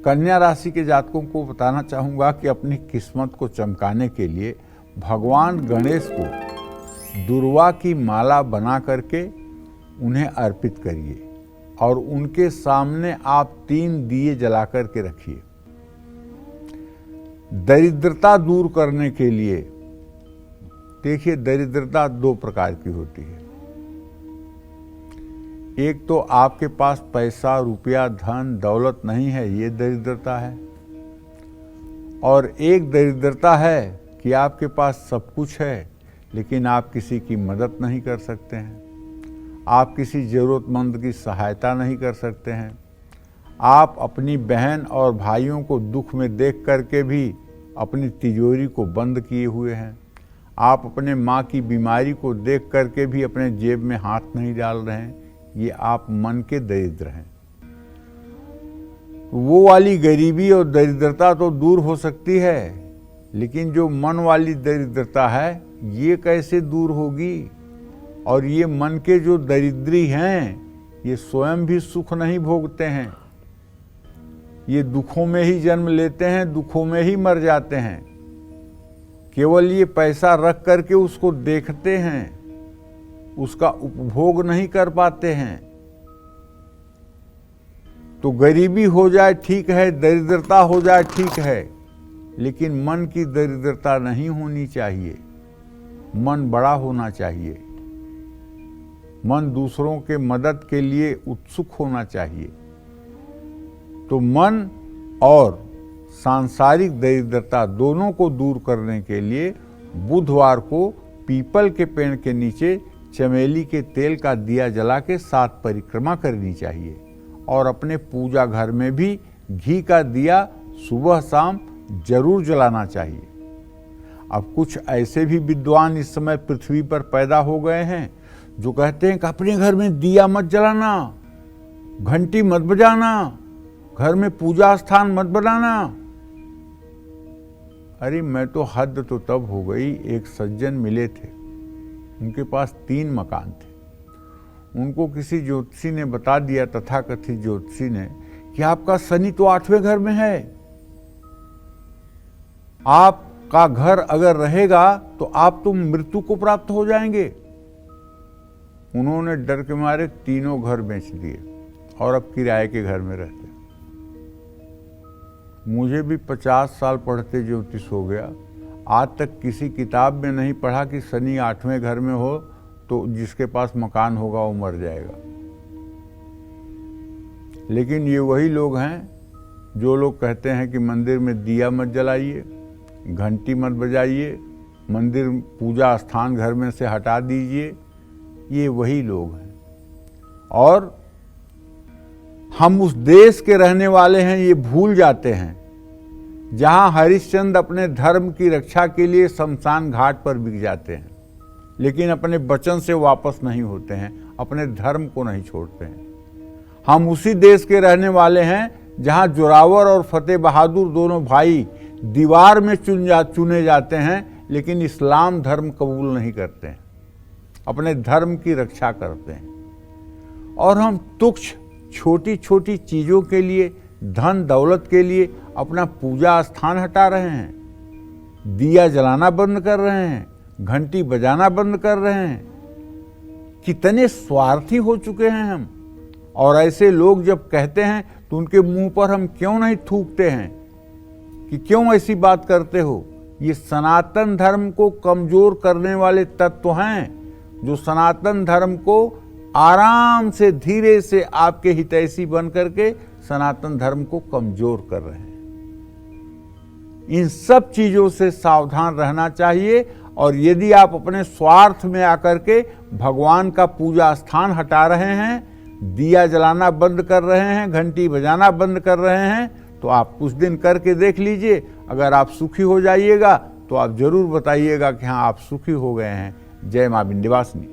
कन्या राशि के जातकों को बताना चाहूँगा कि अपनी किस्मत को चमकाने के लिए भगवान गणेश को दुर्वा की माला बना करके उन्हें अर्पित करिए और उनके सामने आप 3 दिए जला करके रखिए। दरिद्रता दूर करने के लिए, देखिए दरिद्रता 2 प्रकार की होती है। एक तो आपके पास पैसा, रुपया, धन, दौलत नहीं है, ये दरिद्रता है। और एक दरिद्रता है कि आपके पास सब कुछ है लेकिन आप किसी की मदद नहीं कर सकते हैं, आप किसी ज़रूरतमंद की सहायता नहीं कर सकते हैं। आप अपनी बहन और भाइयों को दुख में देख करके भी अपनी तिजोरी को बंद किए हुए हैं। आप अपने माँ की बीमारी को देख करके भी अपने जेब में हाथ नहीं डाल रहे हैं। ये आप मन के दरिद्र हैं। वो वाली गरीबी और दरिद्रता तो दूर हो सकती है, लेकिन जो मन वाली दरिद्रता है ये कैसे दूर होगी। और ये मन के जो दरिद्री हैं ये स्वयं भी सुख नहीं भोगते हैं, ये दुखों में ही जन्म लेते हैं, दुखों में ही मर जाते हैं। केवल ये पैसा रख करके उसको देखते हैं, उसका उपभोग नहीं कर पाते हैं। तो गरीबी हो जाए ठीक है, दरिद्रता हो जाए ठीक है, लेकिन मन की दरिद्रता नहीं होनी चाहिए। मन बड़ा होना चाहिए, मन दूसरों के मदद के लिए उत्सुक होना चाहिए। तो मन और सांसारिक दरिद्रता दोनों को दूर करने के लिए बुधवार को पीपल के पेड़ के नीचे चमेली के तेल का दिया जला के 7 परिक्रमा करनी चाहिए। और अपने पूजा घर में भी घी का दिया सुबह शाम जरूर जलाना चाहिए। अब कुछ ऐसे भी विद्वान इस समय पृथ्वी पर पैदा हो गए हैं जो कहते हैं कि अपने घर में दिया मत जलाना, घंटी मत बजाना, घर में पूजा स्थान मत बनाना। अरे मैं तो हद तो तब हो गई, एक सज्जन मिले थे, उनके पास 3 मकान थे। उनको किसी ज्योतिषी ने बता दिया, तथाकथित ज्योतिषी ने, कि आपका शनि तो 8वें घर में है, आपका घर अगर रहेगा तो आप तो मृत्यु को प्राप्त हो जाएंगे। उन्होंने डर के मारे तीनों घर बेच दिए और अब किराए के घर में रहते। मुझे भी 50 साल पढ़ते ज्योतिष हो गया, आज तक किसी किताब में नहीं पढ़ा कि शनि 8वें घर में हो तो जिसके पास मकान होगा वो मर जाएगा। लेकिन ये वही लोग हैं जो लोग कहते हैं कि मंदिर में दिया मत जलाइए, घंटी मत बजाइए, मंदिर पूजा स्थान घर में से हटा दीजिए। ये वही लोग हैं। और हम उस देश के रहने वाले हैं ये भूल जाते हैं जहां हरिश्चंद्र अपने धर्म की रक्षा के लिए शमशान घाट पर बिक जाते हैं, लेकिन अपने वचन से वापस नहीं होते हैं, अपने धर्म को नहीं छोड़ते हैं। हम उसी देश के रहने वाले हैं जहां जोरावर और फतेह बहादुर दोनों भाई दीवार में चुने जाते हैं, लेकिन इस्लाम धर्म कबूल नहीं करते हैं, अपने धर्म की रक्षा करते हैं। और हम तुच्छ छोटी छोटी चीज़ों के लिए, धन दौलत के लिए अपना पूजा स्थान हटा रहे हैं, दिया जलाना बंद कर रहे हैं, घंटी बजाना बंद कर रहे हैं। कितने स्वार्थी हो चुके हैं हम। और ऐसे लोग जब कहते हैं तो उनके मुंह पर हम क्यों नहीं थूकते हैं कि क्यों ऐसी बात करते हो। ये सनातन धर्म को कमजोर करने वाले तत्व हैं जो सनातन धर्म को आराम से धीरे से आपके हितैषी बन करके सनातन धर्म को कमजोर कर रहे हैं। इन सब चीजों से सावधान रहना चाहिए। और यदि आप अपने स्वार्थ में आकर के भगवान का पूजा स्थान हटा रहे हैं, दिया जलाना बंद कर रहे हैं, घंटी बजाना बंद कर रहे हैं, तो आप कुछ दिन करके देख लीजिए। अगर आप सुखी हो जाइएगा तो आप जरूर बताइएगा कि हाँ आप सुखी हो गए हैं। जय मां विंध्यवासिनी।